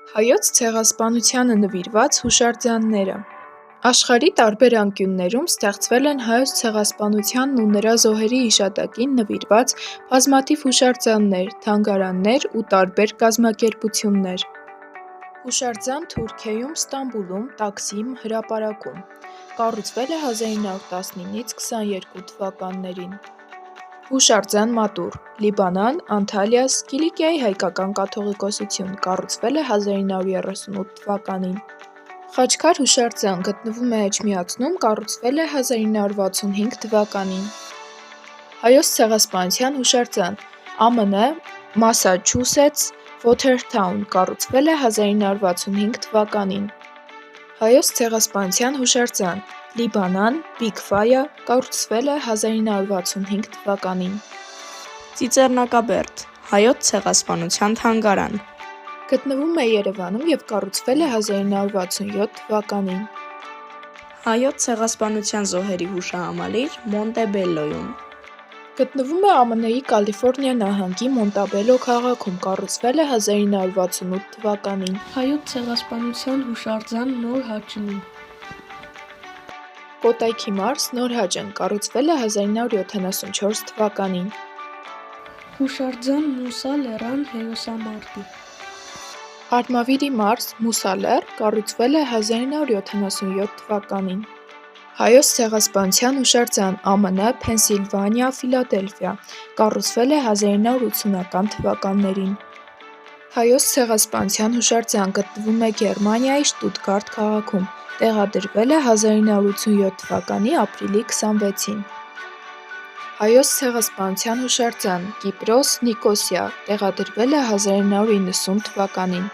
Հայոց ցեղասպանությանը նվիրված հուշարձանները։ Աշխարհի տարբեր անկյուններում ստեղծվել են հայոց ցեղասպանությանն ու նրա զոհերի հիշատակին նվիրված բազմաթիվ հուշարձաններ, թանգարաններ ու տարբեր կազմակերպություններ։ Հուշարձան Թուրքիայում Ստամբուլում, Տաքսիմ հրապարակում։ Կառուցվել է 1919-22 թվականներին։ Հուշարձան Մատուռ, Լիբանան, Անտալիա, Կիլիկիայի հայկական կաթողիկոսություն, կառուցվել է 1938 թվականին։ Խաչքար հուշարձան գտնվում է Էջմիածնում, կառուցվել է 1965 թվականին։ Հայոց ցեղասպանության հուշարձան, ԱՄՆ, Մասաչուսեթս, Վոթերթաուն, կառուցվել է 1965 թվականին։ Հայոց ցեղասպանության հուշարձան, Լիբանան, Բիգֆայա, կառուցվել է 1965 թվականին։ Ծիծեռնակաբերդ, Հայոց ցեղասպանության թանգարան, գտնվում է Երևանում և կառուցվել է 1967 թվականին։ Հայոց ցեղասպանության զոհերի հուշահամալիր Մոնտեբելլոյում, գտնվում է ԱՄՆ-ի Կալիֆոռնիա նահանգի Մոնտաբելլո քաղաքում, կառուցվել է 1968 թվականին։ Հայոց ցեղասպանության հուշարձան Նոր Հաճնում, Կոտայքի մարզ, Նոր Հաճն, կառուցվել է 1974 թվականին։ հուշարձան Մուսա Լեռան հերոսամարտի, Արմավիրի մարզ, Մուսա Լեռ, կառուցվել է 1977 թվականին։ Հայոց ցեղասպանության հուշարձան, ԱՄՆ, Փենսիլվանիա, Ֆիլադելֆիա, կառուցվել է 1980-ական թվականներին։ Հայոց ցեղասպանության հուշարձան գտնվում է Գերմանիայի Շտուտգարթ քաղաքում, տեղադրվել է 1987 թվականի ապրիլի 26-ին։ Հայոց ցեղասպանության հուշարձան, Կիպրոս, Նիկոսիա, տեղադրվել է 1990 թվականին։